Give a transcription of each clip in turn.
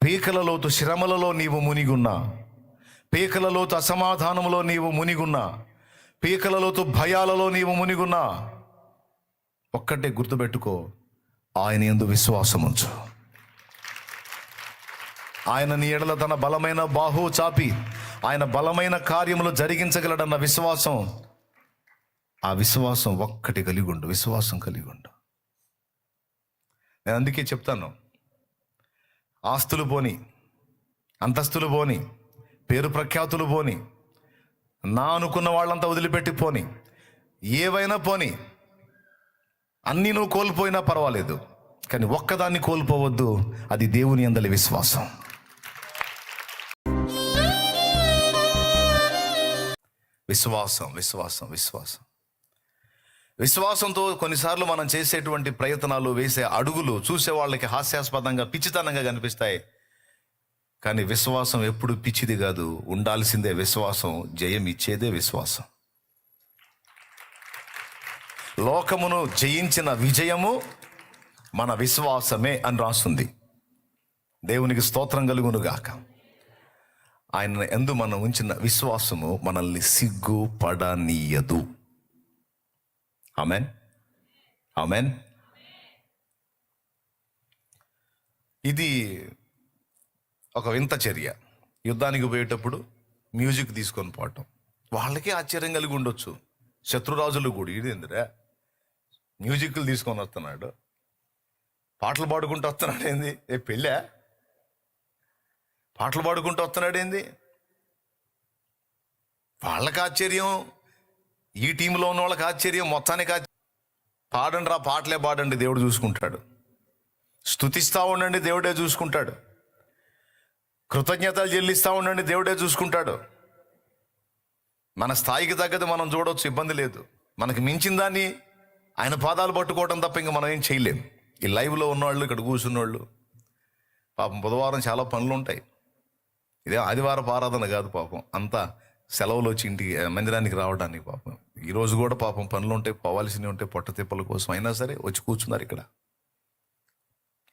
పీకల లోతు శ్రమలలో నీవు మునిగున్నా, పీకల లోతు అసమాధానంలో నీవు మునిగున్నా, పీకల లోతు భయాలలో నీవు మునిగున్నా, ఒక్కటే గుర్తుపెట్టుకో, ఆయన యందు విశ్వాసం ఉంచు. ఆయన నీ ఎడల తన బలమైన బాహు చాపి ఆయన బలమైన కార్యములు జరిగించగలడన్న విశ్వాసం, ఆ విశ్వాసం ఒక్కటి కలిగి ఉండు, విశ్వాసం కలిగి ఉండు. నేను అందుకే చెప్తాను, ఆస్తులు పోని, అంతస్తులు పోని, పేరు ప్రఖ్యాతులు పోని, నా అనుకున్న వాళ్ళంతా వదిలిపెట్టి పోని, ఏవైనా పోని, అన్నీ నువ్వు కోల్పోయినా పర్వాలేదు, కానీ ఒక్కదాన్ని కోల్పోవద్దు, అది దేవుని యందలి విశ్వాసం. విశ్వాసం విశ్వాసం విశ్వాసం విశ్వాసంతో కొన్నిసార్లు మనం చేసేటువంటి ప్రయత్నాలు, వేసే అడుగులు చూసే వాళ్ళకి హాస్యాస్పదంగా, పిచ్చితనంగా కనిపిస్తాయి. కానీ విశ్వాసం ఎప్పుడు పిచ్చిది కాదు, ఉండాల్సిందే విశ్వాసం. జయం ఇచ్చేదే విశ్వాసం. లోకమును జయించిన విజయము మన విశ్వాసమే అని రాస్తుంది. దేవునికి స్తోత్రం కలుగును గాక. ఆయన యందు మనం ఉంచిన విశ్వాసము మనల్ని సిగ్గుపడనీయదు. Amen, amen. ఇది ఒక వింత చర్య. యుద్ధానికి పోయేటప్పుడు మ్యూజిక్ తీసుకొని పోవటం వాళ్ళకి ఆశ్చర్యం కలిగి ఉండొచ్చు. శత్రురాజులు కూడా, ఇది ఏందిరా మ్యూజిక్లు తీసుకొని వస్తున్నాడు, పాటలు పాడుకుంటూ వస్తున్నాడు ఏంది, పెళ్ళా పాటలు పాడుకుంటూ వస్తున్నాడు ఏంది? వాళ్ళకి ఆశ్చర్యం, ఈ టీంలో ఉన్న వాళ్ళకి ఆశ్చర్యం, మొత్తానికి పాడండి రా, పాటలే పాడండి, దేవుడు చూసుకుంటాడు. స్తుతిస్తూ ఉండండి, దేవుడే చూసుకుంటాడు. కృతజ్ఞతలు చెల్లిస్తూ ఉండండి, దేవుడే చూసుకుంటాడు. మన స్థాయికి తగ్గది మనం చూడవచ్చు, ఇబ్బంది లేదు. మనకి మించిన దాన్ని ఆయన పాదాలు పట్టుకోవడం తప్ప ఇంకా మనం ఏం చేయలేం. ఈ లైవ్లో ఉన్నవాళ్ళు, ఇక్కడ కూర్చున్నవాళ్ళు, పాపం బుధవారం చాలా పనులు ఉంటాయి. ఇదే ఆదివారపు ఆరాధన కాదు పాపం, అంతా సెలవులు వచ్చి ఇంటికి మందిరానికి రావడానికి. పాపం ఈరోజు కూడా పాపం పనులు ఉంటాయి, పోవాల్సినవి ఉంటాయి, పొట్ట తిప్పల కోసం. అయినా సరే వచ్చి కూర్చున్నారు ఇక్కడ.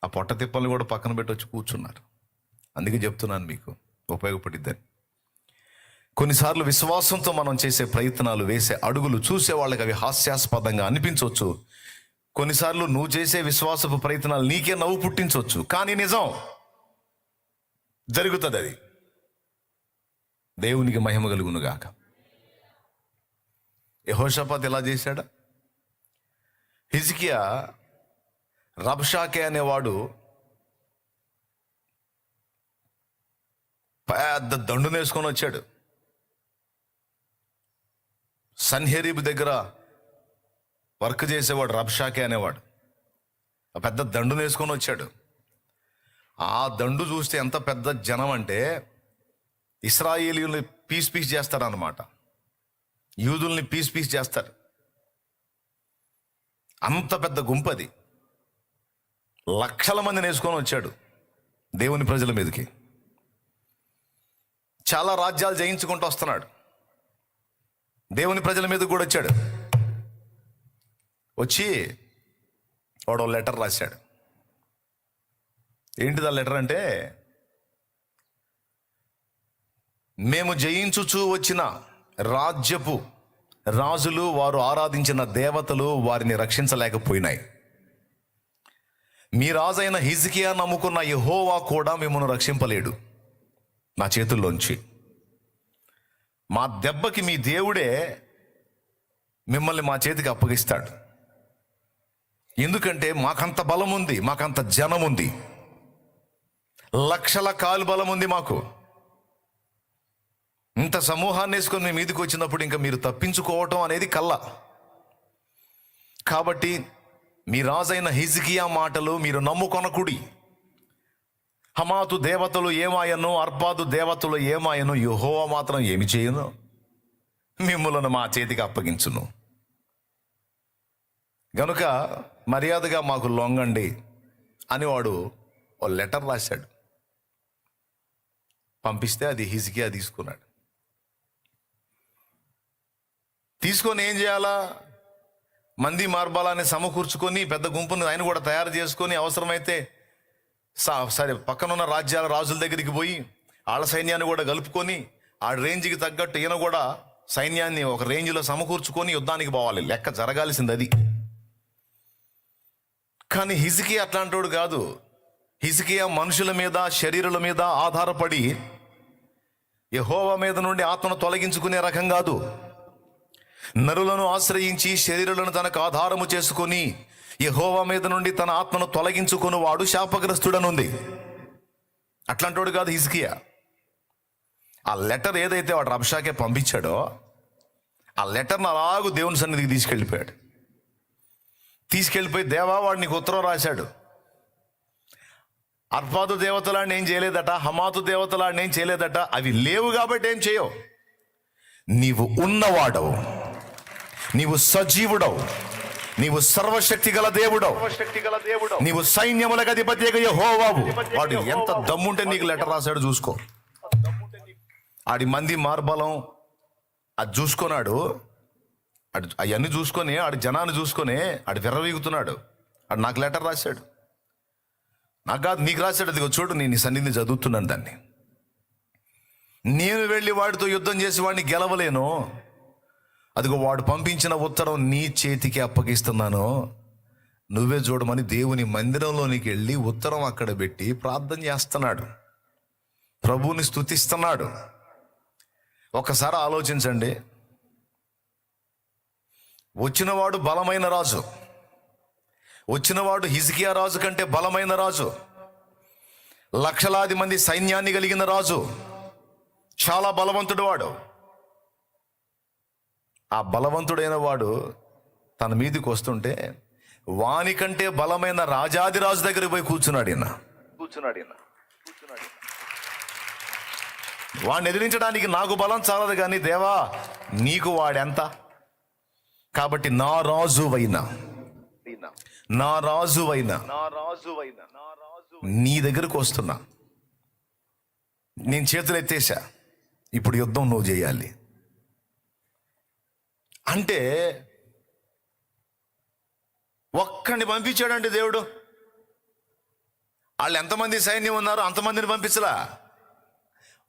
ఆ పొట్ట తిప్పల్ని కూడా పక్కన పెట్టి వచ్చి కూర్చున్నారు. అందుకే చెప్తున్నాను, మీకు ఉపయోగపడిద్దని. కొన్నిసార్లు విశ్వాసంతో మనం చేసే ప్రయత్నాలు, వేసే అడుగులు చూసే వాళ్ళకి అవి హాస్యాస్పదంగా అనిపించవచ్చు. కొన్నిసార్లు నువ్వు చేసే విశ్వాసపు ప్రయత్నాలు నీకే నవ్వు పుట్టించవచ్చు, కానీ నిజం జరుగుతుంది. అది దేవునికి మహిమ కలుగును గాక. యెహోషాపాతు ఎలా చేశాడా? హిజ్కియా రబ్షాకే అనేవాడు పెద్ద దండును వేసుకొని వచ్చాడు. సన్హెరీబ్ దగ్గర వర్క్ చేసేవాడు రబ్షాకే అనేవాడు, ఆ పెద్ద దండును వేసుకొని వచ్చాడు. ఆ దండు చూస్తే ఎంత పెద్ద జనం అంటే, ఇశ్రాయేలీయుల్ని పీస్ పీస్ చేస్తారన్నమాట, యూదుల్ని పీస్ పీస్ చేస్తారు. అంత పెద్ద గుంపది. లక్షల మందిని వేసుకొని వచ్చాడు దేవుని ప్రజల మీదకి. చాలా రాజ్యాలు జయించుకుంటూ వస్తున్నాడు. దేవుని ప్రజల మీద కూడా వచ్చాడు. వచ్చి వాడు లెటర్ రాశాడు. ఏంటిది ఆ లెటర్ అంటే, మేము జయించుచూ వచ్చిన రాజ్యపు రాజులు, వారు ఆరాధించిన దేవతలు వారిని రక్షించలేకపోయినాయి. మీ రాజైన హిజ్కియా నమ్ముకున్న యెహోవా కూడా మిమ్మల్ని రక్షింపలేడు నా చేతుల్లోంచి. మా దెబ్బకి మీ దేవుడే మిమ్మల్ని మా చేతికి అప్పగిస్తాడు. ఎందుకంటే మాకంత బలం ఉంది, మాకంత జనం ఉంది, లక్షల కాలు బలం ఉంది మాకు. ఇంత సమూహాన్ని వేసుకొని మీ మీదకి వచ్చినప్పుడు ఇంకా మీరు తప్పించుకోవటం అనేది కల్ల. కాబట్టి మీ రాజైన హిజ్కియా మాటలు మీరు నమ్ముకొనకుడి. హమాతు దేవతలు ఏమాయను, అర్బాదు దేవతలు ఏమాయను, యెహోవా మాత్రం ఏమి చేయను, మిమ్ములను మా చేతికి అప్పగించును. గనుక మర్యాదగా మాకు లొంగండి అని వాడు ఓ లెటర్ రాశాడు. పంపిస్తే అది హిజ్కియా తీసుకున్నాడు. తీసుకొని ఏం చేయాలా, మంది మార్బాలాన్ని సమకూర్చుకొని పెద్ద గుంపును ఆయన కూడా తయారు చేసుకొని అవసరమైతే సరే పక్కనున్న రాజ్యాల రాజుల దగ్గరికి పోయి వాళ్ళ సైన్యాన్ని కూడా కలుపుకొని ఆ రేంజ్కి తగ్గట్టు ఈయన కూడా సైన్యాన్ని ఒక రేంజ్లో సమకూర్చుకొని యుద్ధానికి పోవాలి. లెక్క జరగాల్సింది అది. కానీ హిజ్కియా అట్లాంటోడు కాదు. హిజ్కియా మనుషుల మీద, శరీరుల మీద ఆధారపడి యెహోవా మీద నుండి ఆత్మను తొలగించుకునే రకం కాదు. నరులను ఆశ్రయించి శరీరులను తనకు ఆధారము చేసుకొని యెహోవా మీద నుండి తన ఆత్మను తొలగించుకుని వాడు శాపగ్రస్తుడనుంది. అట్లాంటోడు కాదు హిజ్కియా. ఆ లెటర్ ఏదైతే వాడు రబ్షాకే పంపించాడో ఆ లెటర్ని అలాగూ దేవుని సన్నిధికి తీసుకెళ్ళిపోయి దేవా వాడు నీకు ఉత్తరం రాశాడు. అర్పాదు దేవతలాడిని ఏం చేయలేదట, హమాతు దేవతలాడిని ఏం చేయలేదట. అవి లేవు కాబట్టి ఏం చేయవు. నీవు ఉన్నవాడవు, నీవు సజీవుడవు, నీవు సర్వశక్తి గల దేవుడవు, నీవు సైన్యములకు అధిపతి యెహోవావు. వాడు ఎంత దమ్ముంటే నీకు లెటర్ రాశాడు చూసుకో. ఆడి మంది మార్బలం అది చూసుకున్నాడు. అవన్నీ చూసుకొని ఆడి జనాన్ని చూసుకొని ఆడు విర్రవీగుతున్నాడు. ఆడు నాకు లెటర్ రాశాడు. నాకు కాదు, నీకు రాశాడు. అదిగో చూడు, నేను నీ సన్నిధిని చదువుతున్నాను దాన్ని. నేను వెళ్ళి వాడితో యుద్ధం చేసి వాడిని గెలవలేను. అదిగో వాడు పంపించిన ఉత్తరం నీ చేతికి అప్పగిస్తున్నాను, నువ్వే చూడమని దేవుని మందిరంలోనికి వెళ్ళి ఉత్తరం అక్కడ పెట్టి ప్రార్థన చేస్తున్నాడు, ప్రభువుని స్తుతిస్తున్నాడు. ఒకసారి ఆలోచించండి. వచ్చినవాడు బలమైన రాజు, వచ్చినవాడు హిజ్కియా రాజు కంటే బలమైన రాజు, లక్షలాది మంది సైన్యాన్ని కలిగిన రాజు, చాలా బలవంతుడు వాడు. ఆ బలవంతుడైన వాడు తన మీదకి వస్తుంటే వాని కంటే బలమైన రాజాది రాజు దగ్గరికి పోయి కూర్చున్నాడు ఈయన. వాడిని ఎదిరించడానికి నాకు బలం చాలదు, కానీ దేవా నీకు వాడెంత, కాబట్టి నా రాజువైనా నీ దగ్గరకు వస్తున్నా, నేను చేతులు ఎత్తేసా, ఇప్పుడు యుద్ధం నువ్వు చేయాలి అంటే ఒక్కడిని పంపించాడండి దేవుడు. వాళ్ళు ఎంతమంది సైన్యం ఉన్నారో అంతమందిని పంపించలా.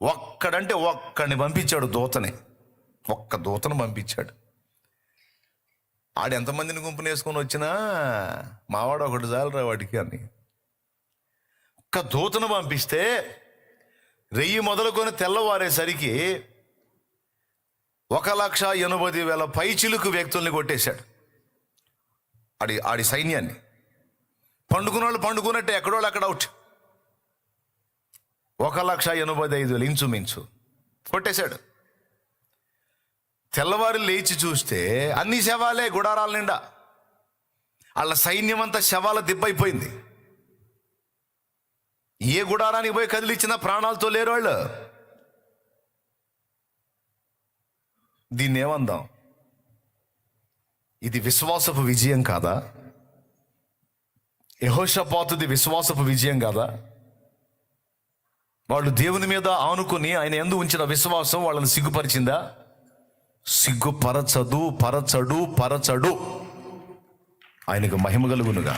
ఒక్కడిని పంపించాడు, దూతని. ఒక్క దూతను పంపించాడు. ఆడు ఎంతమందిని గుంపుని వేసుకొని వచ్చినా మావాడు ఒకటి చాలరా వాడికి అని ఒక్క దూతను పంపిస్తే 1000 మొదలుకొని తెల్లవారేసరికి 1,80,000 పైచిలుకు వ్యక్తుల్ని కొట్టేశాడు. ఆడి సైన్యాన్ని. పండుకున్న వాళ్ళు పండుకున్నట్టే, ఎక్కడోళ్ళు అక్కడ అవుట్. 1,85,000 ఇంచుమించు కొట్టేశాడు. తెల్లవారు లేచి చూస్తే అన్ని శవాలే, గుడారాల నిండా. వాళ్ళ సైన్యం అంతా శవాల దిబ్బైపోయింది. ఏ గుడారానికి పోయి కదిలిచ్చినా ప్రాణాలతో లేరు వాళ్ళు. దీన్ని ఏమందాం? ఇది విశ్వాసపు విజయం కాదా? యెహోషాపాతుది విశ్వాసపు విజయం కాదా? వాళ్ళు దేవుని మీద ఆనుకుని ఆయన యందు ఉంచిన విశ్వాసం వాళ్ళని సిగ్గుపరిచిందా? పరచడు. ఆయనకు మహిమ కలుగునుగా.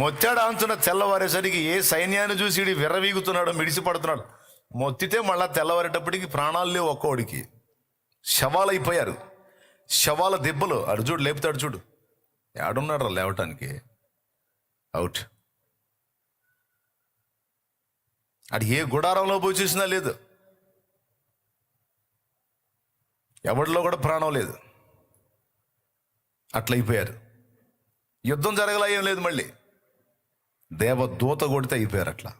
మొత్తాడు అంతున్న తెల్లవారేసరికి ఏ సైన్యాన్ని చూసి విర్రవీగుతున్నాడో, మిడిసిపడుతున్నాడు. మొత్తితే మళ్ళా తెల్లవారేటప్పటికి ప్రాణాలు లేవు ఒక్కోడికి. శవాలు అయిపోయారు, శవాల దెబ్బలు. అడు చూడు, లేపుతాడు చూడు. ఏడున్నాడు రా లేవటానికి? అవుట్. అది ఏ గుడారంలో పోయి చూసినా లేదు, ఎవరిలో కూడా ప్రాణం లేదు. అట్లయిపోయారు. యుద్ధం జరగలా, ఏం లేదు. మళ్ళీ దేవదూత కొడితే అయిపోయారు అట్లా.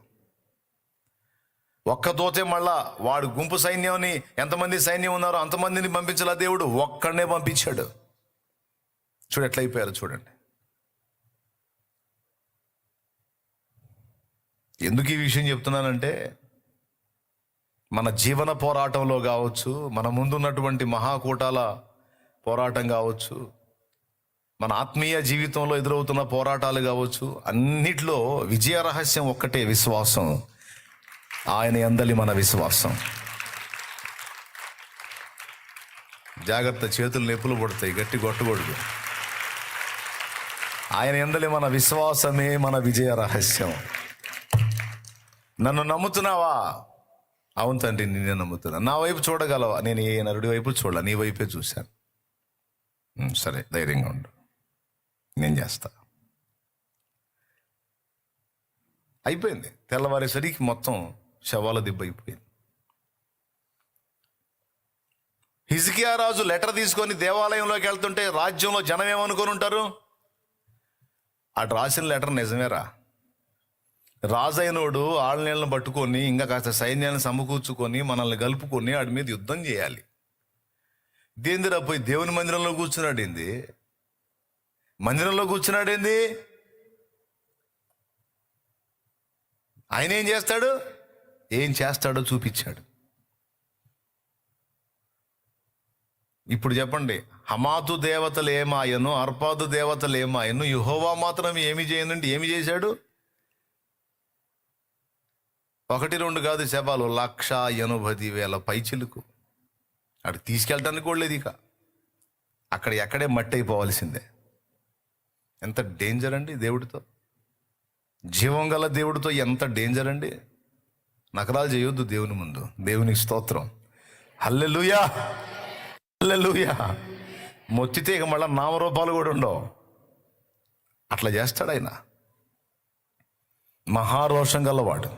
ఒక్క దూతే మళ్ళా వాడు గుంపు సైన్యాన్ని, ఎంతమంది సైన్యం ఉన్నారో అంతమందిని పంపించాల దేవుడు, ఒక్కడనే పంపించాడు. చూడు ఎట్లా అయిపోయారు చూడండి. ఎందుకు ఈ విషయం చెప్తున్నానంటే, మన జీవన పోరాటంలో కావచ్చు, మన ముందున్నటువంటి మహాకూటాల పోరాటం కావచ్చు, మన ఆత్మీయ జీవితంలో ఎదురవుతున్న పోరాటాలు కావచ్చు, అన్నిట్లో విజయ రహస్యం ఒక్కటే, విశ్వాసం. ఆయన యందలి మన విశ్వాసం. జాగ్రత్త, చేతులు నొప్పులు పడతాయి, గట్టి కొట్టకూడదు. ఆయన యందలి మన విశ్వాసమే మన విజయ రహస్యం. నన్ను నమ్ముతున్నావా? అవును తండ్రి, నేనే నమ్ముతున్నా. నా వైపు చూడగలవా? నేను ఏ నరుడి వైపు చూడాల, నీ వైపే చూశాను. సరే, ధైర్యంగా ఉండు, నేను చేస్తా. అయిపోయింది. తెల్లవారేసరికి మొత్తం శవాల దిబ్బ అయిపోయింది. హిజ్కియా రాజు లెటర్ తీసుకొని దేవాలయంలోకి వెళ్తుంటే రాజ్యంలో జనం ఏమనుకొని ఉంటారు? అటు రాసిన లెటర్ నిజమేరా, రాజైనోడు ఆళ్ళనీళ్ళను పట్టుకొని ఇంకా కాస్త సైన్యాన్ని సమకూర్చుకొని మనల్ని కలుపుకొని వాడి మీద యుద్ధం చేయాలి. దేందిరా పోయి దేవుని మందిరంలో కూర్చున్నాడేంది? మందిరంలో కూర్చున్నాడేంది? ఆయన ఏం చేస్తాడు? ఏం చేస్తాడో చూపించాడు. ఇప్పుడు చెప్పండి, హమాతు దేవతలు ఏమాయను, అర్పాదు దేవతలు ఏమాయను, యెహోవా మాత్రం ఏమి చేయనండి? ఏమి చేశాడు? 1-2 కాదు శవాలు, 1,80,000 పైచిలుకు. అటు తీసుకెళ్ళటానికి కూడా లేదు. ఇక అక్కడ ఎక్కడే మట్టి అయిపోవాల్సిందే. ఎంత డేంజర్ అండి దేవుడితో, జీవం గల దేవుడితో ఎంత డేంజర్ అండి. నకరాలు చేయొద్దు దేవుని ముందు. దేవునికి స్తోత్రం, హల్లెలూయా, హల్లెలూయా. మొత్తితే ఇక మళ్ళీ నామరూపాలు కూడా ఉండవు. అట్లా చేస్తాడు ఆయన. మహారోషం గలవాడు.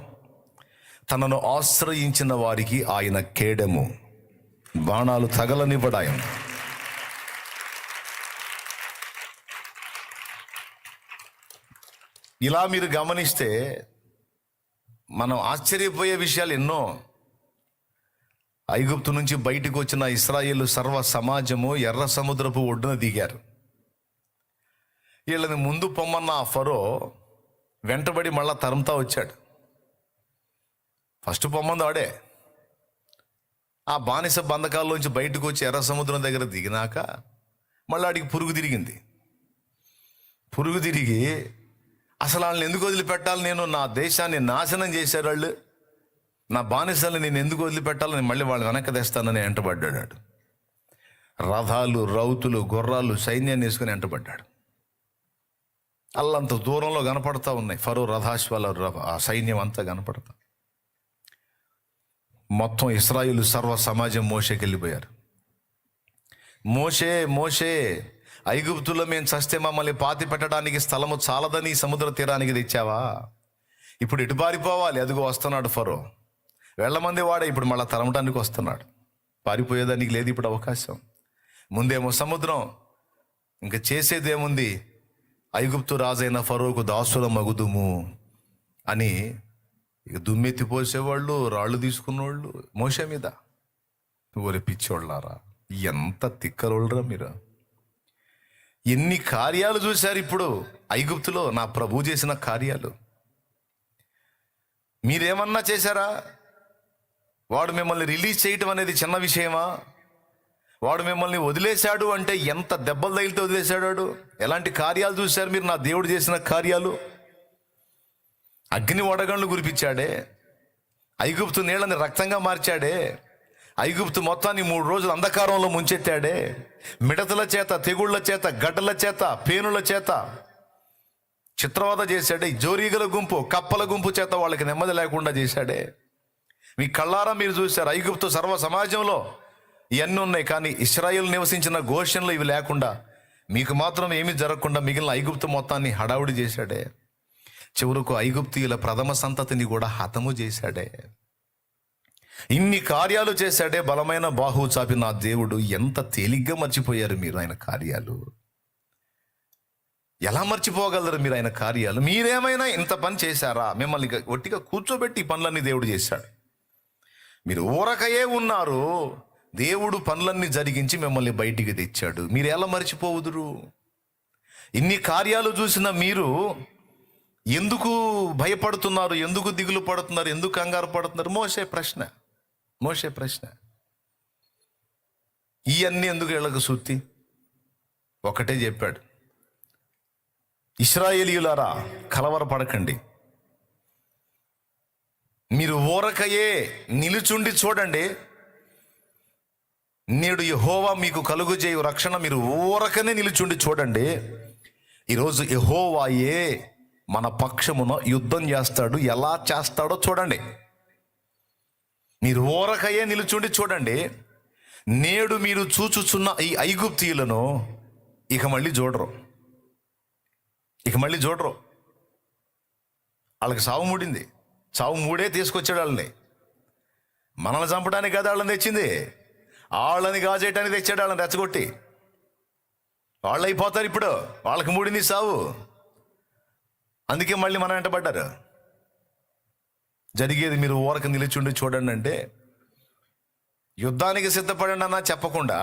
తనను ఆశ్రయించిన వారికి ఆయన కేడెము, బాణాలు తగలనివ్వడాయం. ఇలా మీరు గమనిస్తే మనం ఆశ్చర్యపోయే విషయాలు ఎన్నో. ఐగుప్తు నుంచి బయటకు వచ్చిన ఇశ్రాయేలు సర్వ సమాజము ఎర్ర సముద్రపు ఒడ్డున దిగారు. వీళ్ళని ముందు పొమ్మన్న ఆ ఫరో వెంటబడి మళ్ళా తరుముతా వచ్చాడు. ఫస్ట్ పొమ్మంది ఆడే. ఆ బానిస బంధకాల్లోంచి బయటకు వచ్చి ఎర్ర సముద్రం దగ్గర దిగినాక మళ్ళీ ఆడికి పురుగు తిరిగింది. పురుగు తిరిగి అసలు వాళ్ళని ఎందుకు వదిలిపెట్టాలి, నేను నా దేశాన్ని నాశనం చేశారు వాళ్ళు, నా బానిసల్ని నేను ఎందుకు వదిలిపెట్టాలని మళ్ళీ వాళ్ళు వెనక్కి తెస్తానని వెంటబడ్డాడు. రథాలు, రౌతులు, గుర్రాలు, సైన్యాన్ని వేసుకుని వెంటబడ్డాడు. అల్లంత దూరంలో కనపడతా ఉన్నాయి ఫరో రథాశ్వాల, ఆ సైన్యం అంతా కనపడతా. మొత్తం ఇశ్రాయేలు సర్వ సమాజం మోషేకి వెళ్ళిపోయారు. మోషే, మోషే, ఐగుప్తులో మేము చస్తే మమ్మల్ని పాతి పెట్టడానికి స్థలము చాలదని సముద్ర తీరానికి తెచ్చావా? ఇప్పుడు ఎటు పారిపోవాలి? అదిగో వస్తున్నాడు ఫరో. వెళ్ళమంది వాడే ఇప్పుడు మళ్ళీ తరమటానికి వస్తున్నాడు. పారిపోయేదానికి లేదు ఇప్పుడు అవకాశం. ముందేమో సముద్రం, ఇంకా చేసేదేముంది? ఐగుప్తు రాజైన ఫరోకు దాసుల మగుదుము అని ఇక దుమ్మెత్తి పోసేవాళ్ళు, రాళ్ళు తీసుకున్నవాళ్ళు మోషే మీద. ఊరే పిచ్చోళ్ళారా, ఎంత తిక్కలోళ్ళరా మీరు! ఎన్ని కార్యాలు చూశారు ఇప్పుడు ఐగుప్తులో నా ప్రభు చేసిన కార్యాలు. మీరేమన్నా చేశారా? వాడు మిమ్మల్ని రిలీజ్ చేయటం అనేది చిన్న విషయమా? వాడు మిమ్మల్ని వదిలేశాడు అంటే ఎంత దెబ్బలు తగిలితే వదిలేశాడు వాడు. ఎలాంటి కార్యాలు చూశారు మీరు నా దేవుడు చేసిన కార్యాలు? అగ్ని వడగండ్లు కురిపించాడే, ఐగుప్తు నీళ్ళని రక్తంగా మార్చాడే, ఐగుప్తు మొత్తాన్ని 3 రోజులు అంధకారంలో ముంచెత్తాడే, మిడతల చేత, తెగుళ్ల చేత, గడ్డల చేత, పేనుల చేత చిత్రవద చేశాడే, జోరీగల గుంపు, కప్పల గుంపు చేత వాళ్ళకి నెమ్మది లేకుండా చేశాడే. మీ కళ్ళారా మీరు చూశారు. ఐగుప్తు సర్వ సమాజంలో ఇవన్నీ ఉన్నాయి, కానీ ఇశ్రాయేలు నివసించిన గోషన్లో ఇవి లేకుండా మీకు మాత్రం ఏమీ జరగకుండా మిగిలిన ఐగుప్తు మొత్తాన్ని హడావుడి చేశాడే. చివరకు ఐగుప్తీయుల ప్రథమ సంతతిని కూడా హతము చేశాడే. ఇన్ని కార్యాలు చేశాడే బలమైన బాహువు చాపి నా దేవుడు. ఎంత తేలిగ్గా మర్చిపోయారు మీరు ఆయన కార్యాలు. ఎలా మర్చిపోగలరు మీరు ఆయన కార్యాలు? మీరేమైనా ఇంత పని చేశారా? మిమ్మల్ని ఒట్టిగా కూర్చోబెట్టి ఈ పనులన్నీ దేవుడు చేశాడు. మీరు ఊరకయే ఉన్నారు, దేవుడు పనులన్నీ జరిగించి మిమ్మల్ని బయటికి తెచ్చాడు. మీరు ఎలా మర్చిపోవుదురు? ఇన్ని కార్యాలు చూసిన మీరు ఎందుకు భయపడుతున్నారు? ఎందుకు దిగులు పడుతున్నారు? ఎందుకు కంగారు పడుతున్నారు? మోషే ప్రశ్న. ఇవన్నీ ఎందుకు వీళ్ళకు సుత్తి? ఒకటే చెప్పాడు, ఇశ్రాయేలీయులారా కలవరపడకండి, మీరు ఊరకయే నిలుచుండి చూడండి, నేడు యెహోవా మీకు కలుగుజేయు రక్షణ. మీరు ఊరకనే నిలుచుండి చూడండి, ఈరోజు యెహోవాయే మన పక్షమున యుద్ధం చేస్తాడు. ఎలా చేస్తాడో చూడండి. మీరు ఊరకయే నిలుచుండి చూడండి. నేడు మీరు చూచుచున్న ఈ ఐగుప్తీయులను ఇక మళ్ళీ చూడరు. వాళ్ళకి సావు మూడింది. సావు మూడే తీసుకొచ్చాడు వాళ్ళని. మనల్ని చంపడానికి కదా వాళ్ళని తెచ్చింది. వాళ్ళని గాజేయటానికి తెచ్చాడు. వాళ్ళని రెచ్చగొట్టి వాళ్ళు అయిపోతారు. ఇప్పుడు వాళ్ళకి మూడింది సావు. అందుకే మళ్ళీ మనం వెంటబడ్డారు. జరిగేది మీరు ఊరక నిలిచుండి చూడండి అంటే, యుద్ధానికి సిద్ధపడండి అన్నా చెప్పకుండా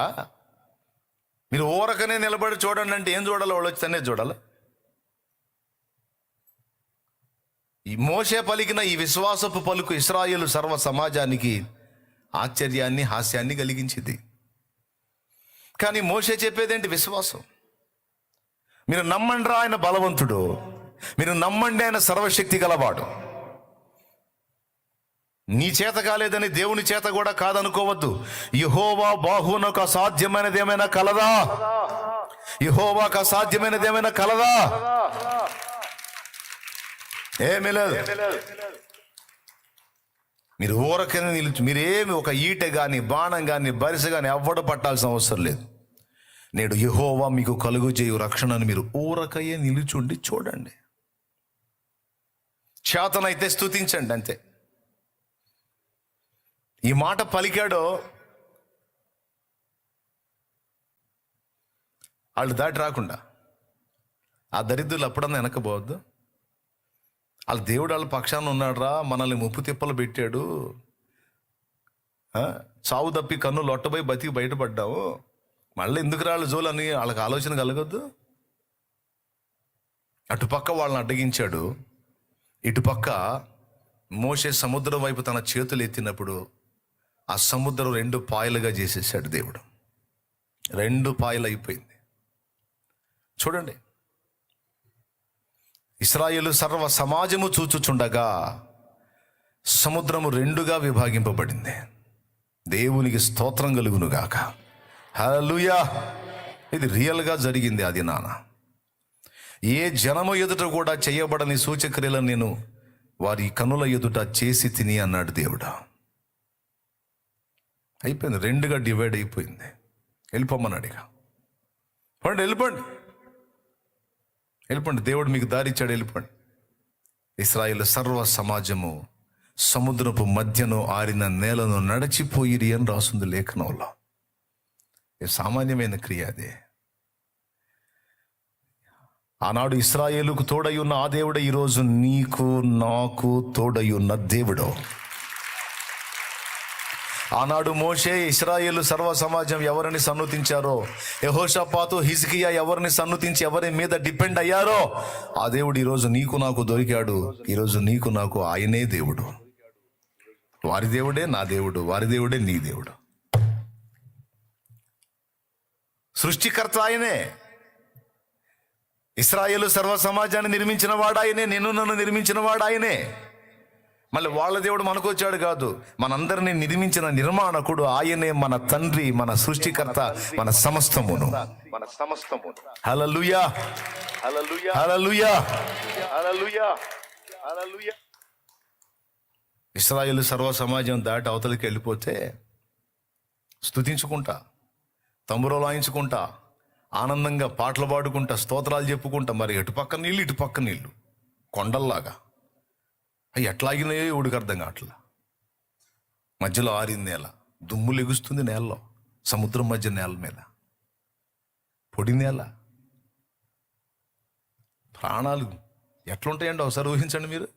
మీరు ఊరకనే నిలబడి చూడండి అంటే ఏం చూడాలి? వాళ్ళు వచ్చి తనే చూడాలి. ఈ మోషే పలికిన ఈ విశ్వాసపు పలుకు ఇశ్రాయేలు సర్వ సమాజానికి ఆశ్చర్యాన్ని, హాస్యాన్ని కలిగించింది. కానీ మోషే చెప్పేదేంటి? విశ్వాసం. మీరు నమ్మండి, ఆయన బలవంతుడు. మీరు నమ్మండి, ఆయన సర్వశక్తి గలవాడు. నీ చేత కాలేదని దేవుని చేత కూడా కాదనుకోవద్దు. యెహోవా బాహువునకు అసాధ్యమైనది ఏమైనా కలదా? యెహోవాకు అసాధ్యమైనది ఏమైనా కలదా? ఏమీ లేదు. మీరు ఊరకనే నిలుచు. మీరేమి ఒక ఈటె కానీ, బాణం కానీ, బరిస కానీ ఎవ్వడు పట్టాల్సిన అవసరం లేదు. నేడు యెహోవా మీకు కలుగు చేయు రక్షణను మీరు ఊరకయే నిలుచుండి చూడండి. చేతనైతే స్తుతించండి, అంతే. ఈ మాట పలికాడో వాళ్ళు దాటి రాకుండా ఆ దరిద్రులు అప్పుడన్నా వెనకపోవద్దు. వాళ్ళ దేవుడు వాళ్ళ పక్షాన ఉన్నాడురా, మనల్ని ముప్పు తిప్పలు పెట్టాడు, చావు తప్పి కన్ను లొట్టబోయి బతికి బయటపడ్డాము, మళ్ళీ ఎందుకు రాళ్ళు జోలని వాళ్ళకి ఆలోచన కలగొద్దు. అటుపక్క వాళ్ళని అడ్డగించాడు. ఇటుపక్క మోషే సముద్రం వైపు తన చేతులు ఎత్తినప్పుడు ఆ సముద్రం 2 పాయలుగా చేసేసాడు దేవుడు. 2 పాయలు అయిపోయింది. చూడండి, ఇశ్రాయేలు సర్వ సమాజము చూచుచుండగా సముద్రము 2గా విభాగింపబడింది. దేవునికి స్తోత్రం కలుగునుగాక. హల్లెలూయా. ఇది రియల్గా జరిగింది. అది ఏ జనము ఎదుట కూడా చేయబడని సూచక్రియలను నేను వారి కనుల ఎదుట చేసి తిని అన్నాడు దేవుడు. అయిపోయింది. 2గా డివైడ్ అయిపోయింది. వెళ్ళిపోమన్నాడు. ఇక వెళ్ళిపోండి. దేవుడు మీకు దారి ఇచ్చాడు, వెళ్ళిపోండి. ఇశ్రాయేలు సర్వ సమాజము సముద్రపు మధ్యను ఆరిన నేలను నడిచిపోయిరి అని రాసుంది లేఖనంలో. సామాన్యమైన క్రియ అదే. ఆనాడు ఇశ్రాయేలుకు తోడై ఉన్న ఆ దేవుడే ఈరోజు నీకు నాకు తోడై ఉన్న దేవుడు. ఆనాడు మోషే, ఇశ్రాయేలు సర్వ సమాజం ఎవరిని సన్నుతించారో, యెహోషాపాతు, హిజ్కియా ఎవరిని సన్నుతించి ఎవరి మీద డిపెండ్ అయ్యారో ఆ దేవుడు ఈరోజు నీకు నాకు దొరికాడు. ఈరోజు నీకు నాకు ఆయనే దేవుడు. వారి దేవుడే నా దేవుడు, వారి దేవుడే నీ దేవుడు. సృష్టికర్త ఆయనే. ఇశ్రాయేలు సర్వ సమాజాన్ని నిర్మించిన వాడు ఆయనే. నన్ను నిర్మించిన వాడు ఆయనే. మళ్ళీ వాళ్ళ దేవుడు మనకు వచ్చాడు కాదు, మనందరినీ నిర్మించిన నిర్మాణకుడు ఆయనే. మన తండ్రి, మన సృష్టికర్త, మన సమస్తమును. హల్లెలూయా, హల్లెలూయా, హల్లెలూయా, హల్లెలూయా, హల్లెలూయా. ఇశ్రాయేలు సర్వ సమాజం దాటి అవతలికి వెళ్ళిపోతే స్తుతించుకుంటా, తంబురోలు వాయించుకుంటా, ఆనందంగా పాటలు పాడుకుంటా, స్తోత్రాలు చెప్పుకుంటా. మరి ఇటు పక్క నీళ్ళు, ఇటు పక్క నీళ్ళు, కొండల్లాగా. అవి ఎట్లాగినాయో ఎవడికి అర్థం కావట్లా. మధ్యలో ఆరింది నేల, దుమ్ము లెగుస్తుంది నేలలో, సముద్రం మధ్య నేల మీద పొడి నేల. ప్రాణాలు ఎట్లుంటాయండి ఒకసారి ఊహించండి మీరు.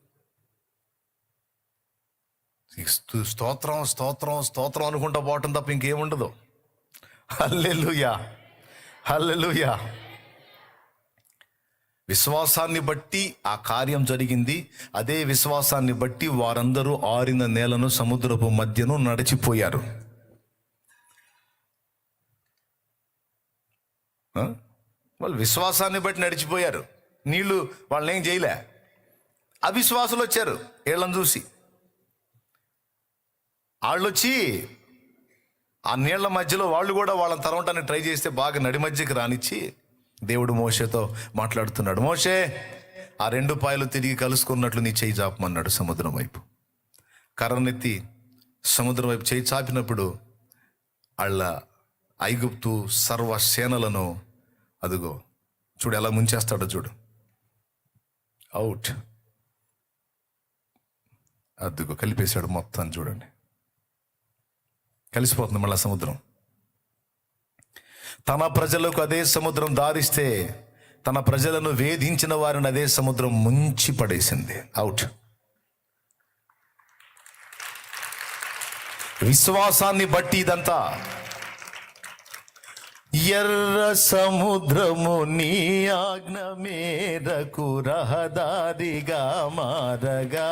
స్తోత్రం స్తోత్రం స్తోత్రం అనుకుంటా పోవటం తప్ప ఇంకేముండదు. హల్లెలూయా, హల్లెలూయా. విశ్వాసాన్ని బట్టి ఆ కార్యం జరిగింది. అదే విశ్వాసాన్ని బట్టి వారందరూ ఆరిన నేలను, సముద్రపు మధ్యను నడిచిపోయారు. వాళ్ళు విశ్వాసాన్ని బట్టి నడిచిపోయారు. నీళ్లు వాళ్ళని ఏం చేయలే. అవిశ్వాసులు వచ్చారు వీళ్ళని చూసి. వాళ్ళు వచ్చి ఆ నీళ్ల మధ్యలో వాళ్ళు కూడా వాళ్ళని తరవటానికి ట్రై చేస్తే బాగా నడి మధ్యకి రానిచ్చి దేవుడు మోషేతో మాట్లాడుతున్నాడు, మోషే ఆ 2 పాయలు తిరిగి కలుసుకున్నట్లు నీ చేయి చాపమన్నాడు సముద్రం వైపు. కర్రనెత్తి సముద్రం వైపు చేయి చాపినప్పుడు వాళ్ళ ఐగుప్తు సర్వ సేనలను అదుగో చూడు ఎలా ముంచేస్తాడో చూడు, అవుట్, అదుగో కలిపేశాడు మొత్తం. చూడండి కలిసిపోతుంది మళ్ళా సముద్రం. తన ప్రజలకు అదే సముద్రం దారిస్తే తన ప్రజలను వేధించిన వారిని అదే సముద్రం ముంచి పడేసింది, అవుట్. విశ్వాసాన్ని బట్టి ఇదంతా. ఎర్ర సముద్రము నీ ఆజ్ఞ మేరకు రహదారిగా మారగా,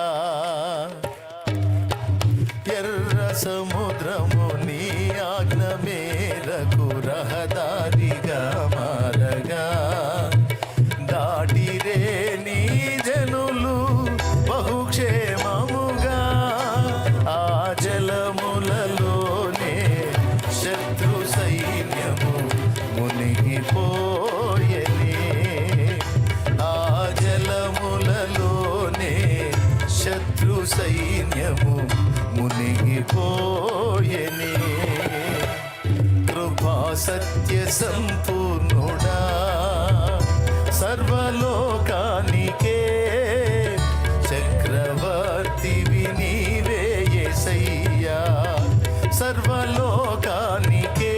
ఎర్ర సముద్రము నీ ఆజ్ఞ మేరకు రహదారిగా మారగా, దాటిరే నీ జనులు బహుక్షేమముగా, ఆ జలములలోనే శత్రు సైన్యము మునిగిపోయెనే, ఆ జలములలోనే శత్రు సైన్యము మునిగిపోయెనే. కృపా సత్య సంపూర్ణుడా సర్వలోకానికే చక్రవర్తివి నీవే యేసయ్యా, సర్వలోకానికే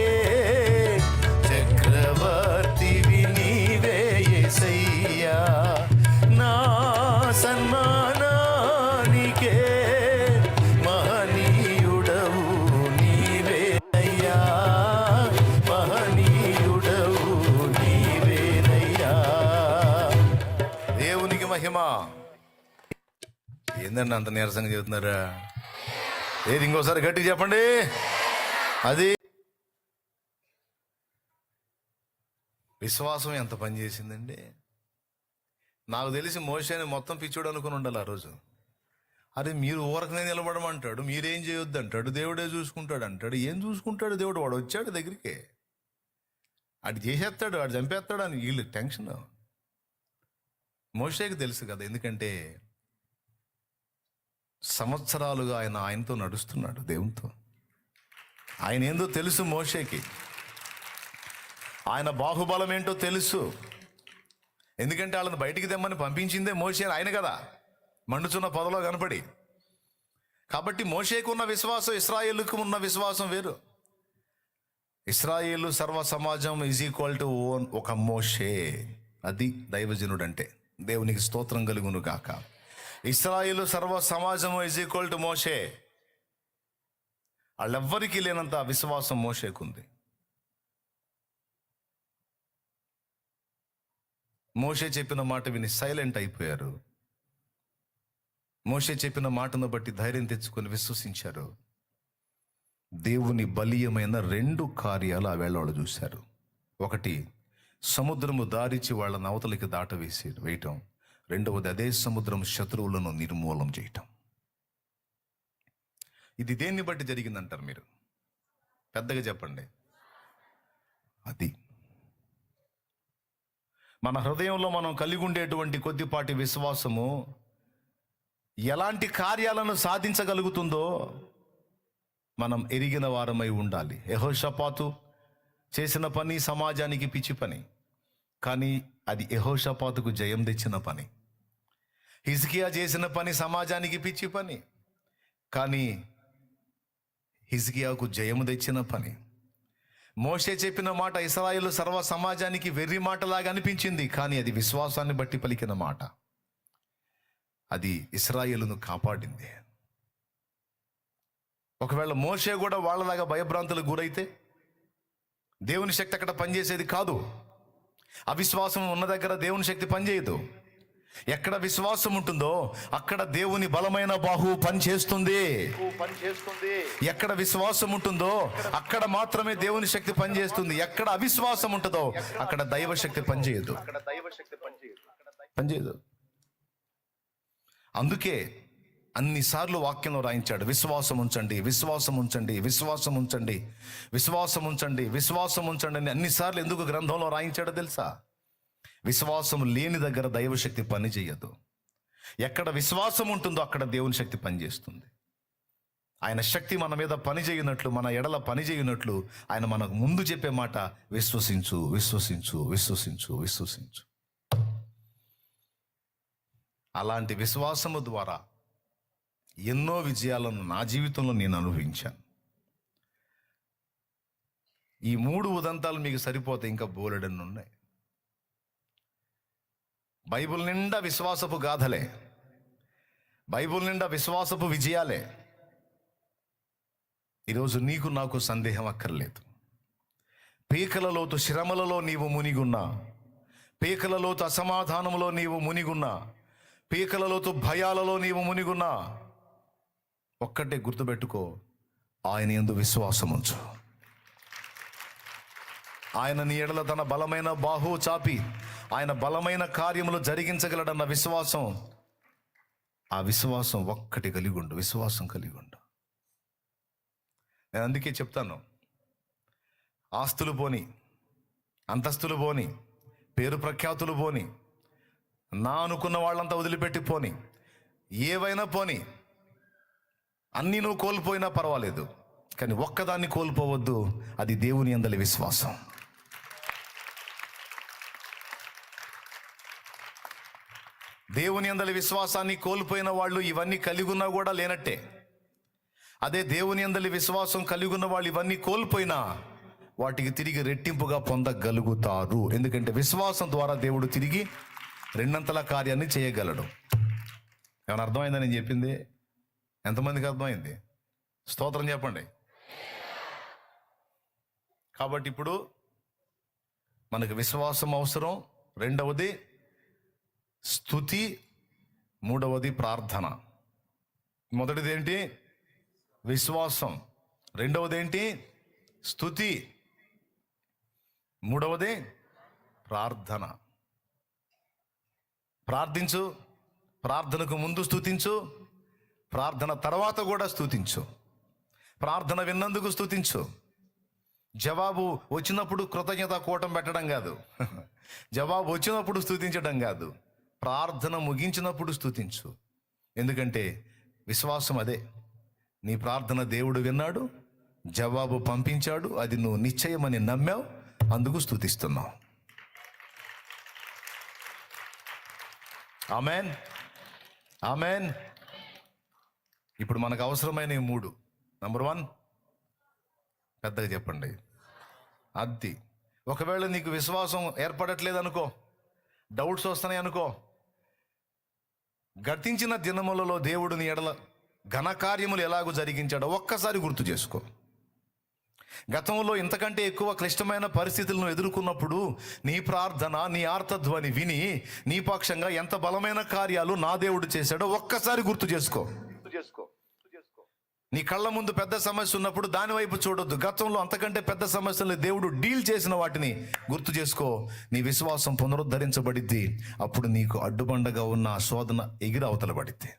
చక్రవర్తివి నీవే యేసయ్యా, నా సన్మానానికే మహనీయుడవు నీవేనయ్యా, మహనీయుడవు నీవేనయ్యా. దేవునికి మహిమ. ఏందండి అంత నీరసంగా చెబుతున్నారా? ఏది ఇంకోసారి గట్టిగా చెప్పండి. అది విశ్వాసం ఎంత పని చేసిందండి. నాకు తెలిసి మోషేని మొత్తం పిచ్చోడు అనుకుని ఉండాలి ఆ రోజు. అరే మీరు ఊరకనే నిలబడమంటాడు, మీరేం చేయొద్దు అంటాడు, దేవుడే చూసుకుంటాడు అంటాడు. ఏం చూసుకుంటాడు దేవుడు? వాడు వచ్చాడు దగ్గరికి, అటు చేసేస్తాడు, వాడు చంపేస్తాడు అని వీళ్ళు టెన్షన్. మోషేకి తెలుసు కదా, ఎందుకంటే సంవత్సరాలుగా ఆయనతో నడుస్తున్నాడు దేవునితో. ఆయన ఏందో తెలుసు మోషేకి, ఆయన బాహుబలం ఏంటో తెలుసు. ఎందుకంటే వాళ్ళని బయటికి తెమ్మని పంపించిందే మోషే, ఆయన కదా మండుచున్న పొదలో కనపడి. కాబట్టి మోషేకు ఉన్న విశ్వాసం ఇశ్రాయేలుకు ఉన్న విశ్వాసం వేరు. ఇశ్రాయేలు సర్వ సమాజం ఈజ్ ఈక్వల్ టు ఒక మోషే. అది దైవజనుడు అంటే. దేవునికి స్తోత్రం కలుగును గాక. ఇశ్రాయేలు సర్వ సమాజము ఈజ్ ఈక్వల్ టు మోషే. వాళ్ళెవ్వరికీ లేనంత విశ్వాసం మోషేకుంది. మోషే చెప్పిన మాట విని సైలెంట్ అయిపోయారు. మోషే చెప్పిన మాటను బట్టి ధైర్యం తెచ్చుకొని విశ్వసించారు. దేవుని బలీయమైన 2 కార్యాలు ఆ వేళ వాళ్ళు చూశారు. ఒకటి, సముద్రము దారిచి వాళ్ళ నవతలకి వేయటం. రెండవది, అదే సముద్రం శత్రువులను నిర్మూలం చేయటం. ఇది దేన్ని బట్టి జరిగిందంటారు మీరు? పెద్దగా చెప్పండి. అది మన హృదయంలో మనం కలిగి ఉండేటువంటి కొద్దిపాటి విశ్వాసము ఎలాంటి కార్యాలను సాధించగలుగుతుందో మనం ఎరిగిన వారమై ఉండాలి. యెహోషాపాతు చేసిన పని సమాజానికి పిచ్చి పని, కానీ అది యెహోషాపాతుకు జయం తెచ్చిన పని. హిజ్కియా చేసిన పని సమాజానికి పిచ్చి పని, కానీ హిజ్కియాకు జయము తెచ్చిన పని. మోషే చెప్పిన మాట ఇశ్రాయేలు సర్వ సమాజానికి వెర్రి మాటలాగా అనిపించింది, కానీ అది విశ్వాసాన్ని బట్టి పలికిన మాట. అది ఇశ్రాయేలును కాపాడింది. ఒకవేళ మోషే కూడా వాళ్ళలాగా భయభ్రాంతులకు గురైతే దేవుని శక్తి అక్కడ పనిచేసేది కాదు. అవిశ్వాసం ఉన్న దగ్గర దేవుని శక్తి పనిచేయదు. ఎక్కడ విశ్వాసం ఉంటుందో అక్కడ దేవుని బలమైన బాహువు పనిచేస్తుంది. ఎక్కడ విశ్వాసం ఉంటుందో అక్కడ మాత్రమే దేవుని శక్తి పనిచేస్తుంది. ఎక్కడ అవిశ్వాసం ఉంటుందో అక్కడ దైవ శక్తి పనిచేయదు. అందుకే అన్నిసార్లు వాక్యంలో రాయించాడు, విశ్వాసం ఉంచండి, విశ్వాసం ఉంచండి, విశ్వాసం ఉంచండి, విశ్వాసం ఉంచండి, విశ్వాసం ఉంచండి అని అన్నిసార్లు ఎందుకు గ్రంథంలో రాయించాడో తెలుసా? విశ్వాసం లేని దగ్గర దైవశక్తి పని చేయదు. ఎక్కడ విశ్వాసం ఉంటుందో అక్కడ దేవుని శక్తి పనిచేస్తుంది. ఆయన శక్తి మన మీద పని చేయనట్లు, మన ఎడల పని చేయనట్లు ఆయన మనకు ముందు చెప్పే మాట విశ్వసించు, విశ్వసించు, విశ్వసించు, విశ్వసించు. అలాంటి విశ్వాసము ద్వారా ఎన్నో విజయాలను నా జీవితంలో నేను అనుభవించాను. ఈ 3 ఉదంతాలు మీకు సరిపోతే ఇంకా బోలెడన్ని ఉన్నాయి. బైబిల్ నిండా విశ్వాసపు గాథలే, బైబిల్ నిండా విశ్వాసపు విజయాలే. ఈరోజు నీకు నాకు సందేహం అక్కర్లేదు. పీకల లోతు శ్రమలలో నీవు మునిగున్నా, పీకల లోతు అసమాధానములో నీవు మునిగున్నా, పీకల లోతు భయాలలో నీవు మునిగున్నా, ఒక్కటే గుర్తుపెట్టుకో, ఆయన యందు విశ్వాసం ఉంచు. ఆయన నీ ఎడల తన బలమైన బాహువు చాపి ఆయన బలమైన కార్యములు జరిగించగలడన్న విశ్వాసం, ఆ విశ్వాసం ఒక్కటి కలిగి ఉండు, విశ్వాసం కలిగి ఉండు. నేను అందుకే చెప్తాను, ఆస్తులు పోని, అంతస్తులు పోని, పేరు ప్రఖ్యాతులు పోని, నా అనుకున్న వాళ్ళంతా వదిలిపెట్టి పోని, ఏవైనా పోని, అన్నీ నువ్వు కోల్పోయినా పర్వాలేదు, కానీ ఒక్కదాన్ని కోల్పోవద్దు, అది దేవుని యందలి విశ్వాసం. దేవుని యందలి విశ్వాసాన్ని కోల్పోయిన వాళ్ళు ఇవన్నీ కలిగి ఉన్నా కూడా లేనట్టే. అదే దేవుని యందలి విశ్వాసం కలిగి ఉన్న వాళ్ళు ఇవన్నీ కోల్పోయినా వాటికి తిరిగి రెట్టింపుగా పొందగలుగుతారు. ఎందుకంటే విశ్వాసం ద్వారా దేవుడు తిరిగి 2 కార్యాన్ని చేయగలడు. ఏమైనా అర్థమైందని నేను చెప్పింది? ఎంతమందికి అర్థమైంది? స్తోత్రం చెప్పండి. కాబట్టి ఇప్పుడు మనకు విశ్వాసం అవసరం. రెండవది స్తుతి, మూడవది ప్రార్థన. మొదటిది ఏంటి? విశ్వాసం. రెండవది ఏంటి? స్తుతి. మూడవది ప్రార్థన. ప్రార్థించు, ప్రార్థనకు ముందు స్తుతించు, ప్రార్థన తర్వాత కూడా స్తుతించు. ప్రార్థన విన్నందుకు స్తుతించు. జవాబు వచ్చినప్పుడు కృతజ్ఞత కూటం పెట్టడం కాదు, జవాబు వచ్చినప్పుడు స్తుతించడం కాదు, ప్రార్థన ముగించినప్పుడు స్తుతించు. ఎందుకంటే విశ్వాసం అదే. నీ ప్రార్థన దేవుడు విన్నాడు, జవాబు పంపించాడు, అది నువ్వు నిశ్చయమని నమ్మావు, అందుకు స్తుతిస్తున్నావు. Amen, amen. ఇప్పుడు మనకు అవసరమైన 3. నంబర్ 1, పెద్దగా చెప్పండి, అది. ఒకవేళ నీకు విశ్వాసం ఏర్పడట్లేదు అనుకో, డౌట్స్ వస్తున్నాయి అనుకో, గతించిన దినములలో దేవుడు నీ ఎడల ఘనకార్యములు ఎలాగో జరిగించాడో ఒక్కసారి గుర్తు చేసుకో. గతంలో ఇంతకంటే ఎక్కువ క్లిష్టమైన పరిస్థితులను ఎదుర్కొన్నప్పుడు నీ ప్రార్థన, నీ ఆర్తధ్వని విని నీ పక్షంగా ఎంత బలమైన కార్యాలు నా దేవుడు చేశాడో ఒక్కసారి గుర్తు చేసుకో. నీ కళ్ళ ముందు పెద్ద సమస్య ఉన్నప్పుడు దాని వైపు చూడొద్దు. గతంలో అంతకంటే పెద్ద సమస్యలు దేవుడు డీల్ చేసిన వాటిని గుర్తు చేసుకో. నీ విశ్వాసం పునరుద్ధరించబడిద్ది. అప్పుడు నీకు అడ్డుబండగా ఉన్న ఆ శోధన ఎగిరి అవతలబడిద్ది.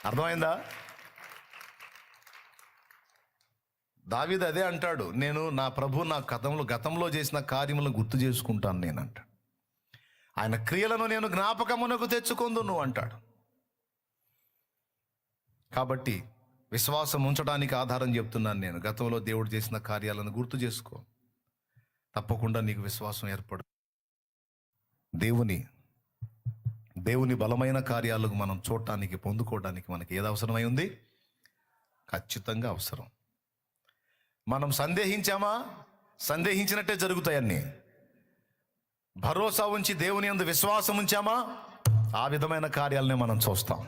అర్థమైందా? దావీదు అదే అంటాడు, నేను నా ప్రభు నా గతంలో చేసిన కార్యములను గుర్తు చేసుకుంటాను నేను అంటాడు. ఆయన క్రియలను నేను జ్ఞాపకమునకు తెచ్చుకొందును అంటాడు. కాబట్టి విశ్వాసం ఉంచడానికి ఆధారం చెప్తున్నాను నేను. గతంలో దేవుడు చేసిన కార్యాలను గుర్తు చేసుకో, తప్పకుండా నీకు విశ్వాసం ఏర్పడు. దేవుని బలమైన కార్యాలకు మనం చూడటానికి, పొందుకోవడానికి మనకి ఏది అవసరమై ఉంది? ఖచ్చితంగా అవసరం. మనం సందేహించామా? సందేహించినట్టే జరుగుతాయన్నీ. భరోసా ఉంచి దేవుని యందు విశ్వాసం ఉంచామా? ఆ విధమైన కార్యాలనే మనం చూస్తాం.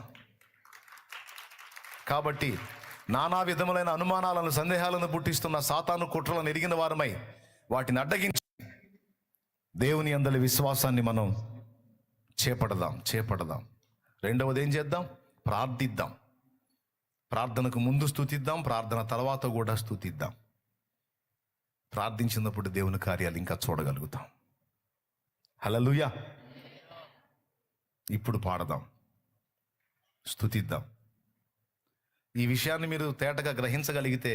కాబట్టి నానా విధములైన అనుమానాలను, సందేహాలను పుట్టిస్తున్న సాతాను కుట్రలను ఎరిగిన వారమై వాటిని అడ్డగించి దేవుని యందలి విశ్వాసాన్ని మనం చేపడదాం. రెండవది ఏం చేద్దాం? ప్రార్థిద్దాం. ప్రార్థనకు ముందు స్తుతిద్దాం, ప్రార్థన తర్వాత కూడా స్తుతిద్దాం. ప్రార్థించినప్పుడు దేవుని కార్యాలు ఇంకా చూడగలుగుతాం. హల్లెలూయా. ఇప్పుడు పాడదాం, స్తుతిద్దాం. ఈ విషయాన్ని మీరు తేటగా గ్రహించగలిగితే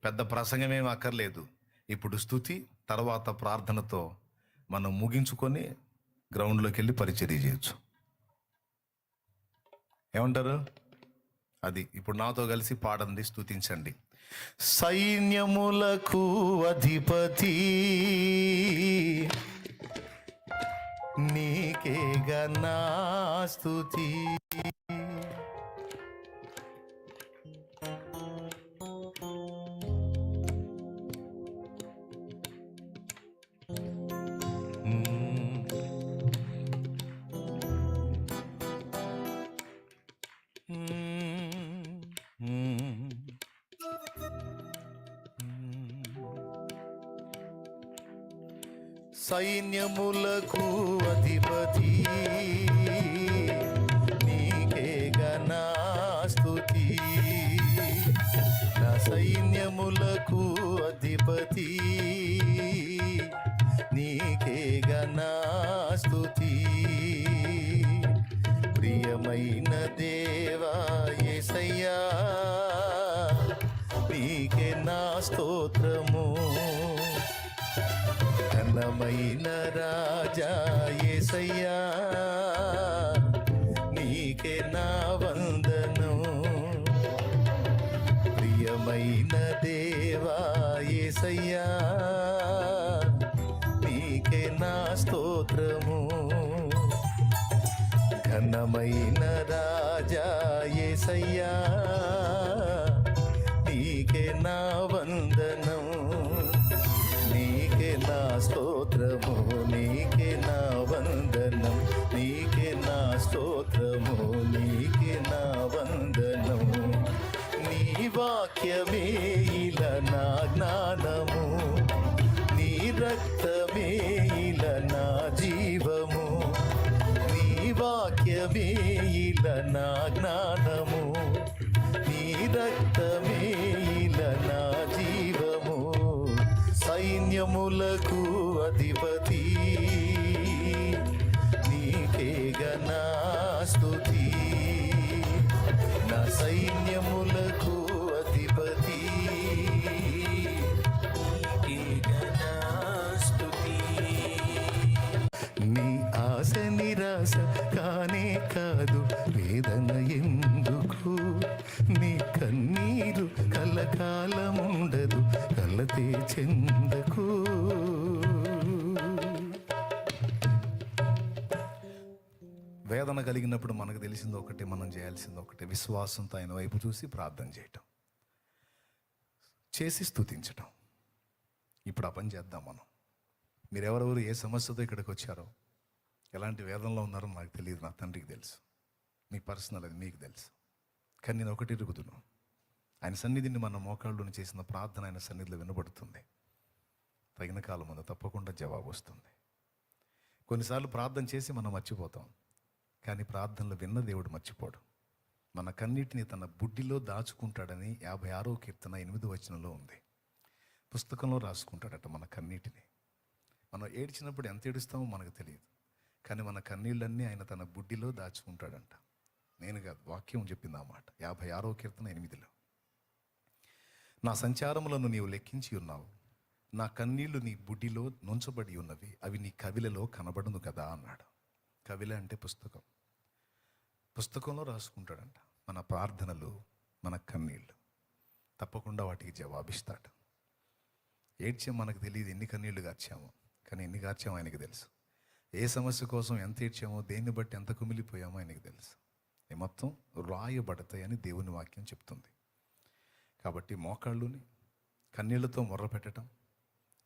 పెద్ద ప్రసంగమేం అక్కర్లేదు. ఇప్పుడు స్తుతి తర్వాత ప్రార్థనతో మనం ముగించుకొని గ్రౌండ్లోకి వెళ్ళి పరిచర్య చేయొచ్చు. ఏమంటారు? అది ఇప్పుడు నాతో కలిసి పాడండి, స్తుతించండి. సైన్యములకు అధిపతి నీకే గనా స్తుతి. సైన్యములకు అధిపతి నీకే గనా స్తుతి. నా సైన్యములకు అధిపతి నీకే గనా స్తుతి. ప్రియమైన దేవా యేసయ్యా నీకే నా స్తోత్రము. ఘనమైన రాజా యేసయ్యా నీకే నా వందనం. ప్రియమైన దేవా యేసయ్యా నీకే నా స్తోత్రము. ఘనమైన రాజా యేసయ్యా నీకే నా వందనం. నీకే నా స్తోత్రము, నీకే నా వందనం, నీకే నా స్తోత్రము, నీకే నా వందనం. నీ వాక్యమే ఇలా నా జ్ఞానము, నీ రక్తమే ఇలా నా జీవము. నీ వాక్యమే ఇలా నా జ్ఞానము, నీ రక్తమే ఇలా నా జీవము. సైన్యములకు అధిపతి నీకే గనా స్తుతి. నా సైన్యములకు అధిపతి నీకే గనా స్తుతి. నీ ఆశ నిరాశ కానే కాదు, వేదన ఎందుకు? నీ కన్నీరు కలకాలముండదు, కలతే చెందకు. వేదన కలిగినప్పుడు మనకు తెలిసింది ఒకటే, మనం చేయాల్సింది ఒకటే, విశ్వాసంతో ఆయన వైపు చూసి ప్రార్థన చేయటం, చేసి స్తుతించటం. ఇప్పుడు ఆ పని చేద్దాం మనం. మీరెవరెవరు ఏ సమస్యతో ఇక్కడికి వచ్చారో, ఎలాంటి వేదనలో ఉన్నారో నాకు తెలియదు, నా తండ్రికి తెలుసు. మీ పర్సనల్ అది మీకు తెలుసు. కానీ నేను ఒకటి ఎరుగుతున్నాను, ఆయన సన్నిధిని మన మోకాళ్ళుని చేసిన ప్రార్థన ఆయన సన్నిధిలో వినబడుతుంది. తగిన కాలం ముందు తప్పకుండా జవాబు వస్తుంది. కొన్నిసార్లు ప్రార్థన చేసి మనం మర్చిపోతాం, కానీ ప్రార్థనలు విన్న దేవుడు మర్చిపోడు. మన కన్నీటిని తన బుడ్డిలో దాచుకుంటాడని 56వ కీర్తన 8వ వచనంలో ఉంది. పుస్తకంలో రాసుకుంటాడట మన కన్నీటిని. మనం ఏడ్చినప్పుడు ఎంత ఏడుస్తామో మనకు తెలియదు, కానీ మన కన్నీళ్ళన్నీ ఆయన తన బుడ్డిలో దాచుకుంటాడంట. నేను కాదు, వాక్యం చెప్పింది ఆ మాట. 56వ కీర్తన 8లో, నా సంచారములను నీవు లెక్కించి ఉన్నావు, నా కన్నీళ్లు నీ బుడ్డిలో నుంచబడి ఉన్నవి, అవి నీ కవిలలో కనబడును కదా అన్నాడు. కవిల అంటే పుస్తకం. పుస్తకంలో రాసుకుంటాడంట మన ప్రార్థనలు, మన కన్నీళ్ళు. తప్పకుండా వాటికి జవాబిస్తాడు. ఏడ్చే మనకు తెలియదు ఎన్ని కన్నీళ్లు గార్చామో, కానీ ఎన్ని గార్చామో ఆయనకి తెలుసు. ఏ సమస్య కోసం ఎంత ఏడ్చామో, దేన్ని బట్టి ఎంత కుమిలిపోయామో ఆయనకి తెలుసు. ఈ మొత్తం రాయబడతాయని దేవుని వాక్యం చెప్తుంది. కాబట్టి మోకాళ్ళుని కన్నీళ్లతో మొర్ర పెట్టడం,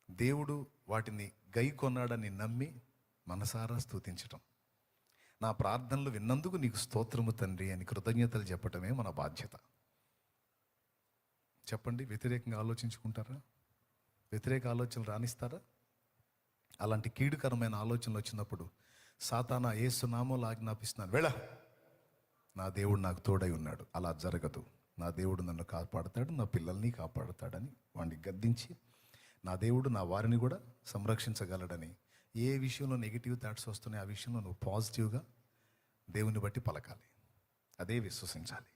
దేవుడు వాటిని గై కొన్నాడని నమ్మి మనసారా స్తుతించటం. నా ప్రార్థనలు విన్నందుకు నీకు స్తోత్రము తండ్రి అని కృతజ్ఞతలు చెప్పటమే మన బాధ్యత. చెప్పండి, వ్యతిరేకంగా ఆలోచించుకుంటారా? వ్యతిరేక ఆలోచనలు రాణిస్తారా? అలాంటి కీడుకరమైన ఆలోచనలు వచ్చినప్పుడు సాతానా యేసు నామములో ఆజ్ఞాపిస్తున్నాను, వెళ్ళ, నా దేవుడు నాకు తోడై ఉన్నాడు. అలా జరగదు. నా దేవుడు నన్ను కాపాడుతాడు, నా పిల్లల్ని కాపాడుతాడని వాడిని గద్దించి, నా దేవుడు నా వారిని కూడా సంరక్షించగలడని, ఏ విషయంలో నెగిటివ్ థాట్స్ వస్తున్నాయి ఆ విషయంలో నువ్వు పాజిటివ్గా దేవుని బట్టి పలకాలి, అదే విశ్వసించాలి.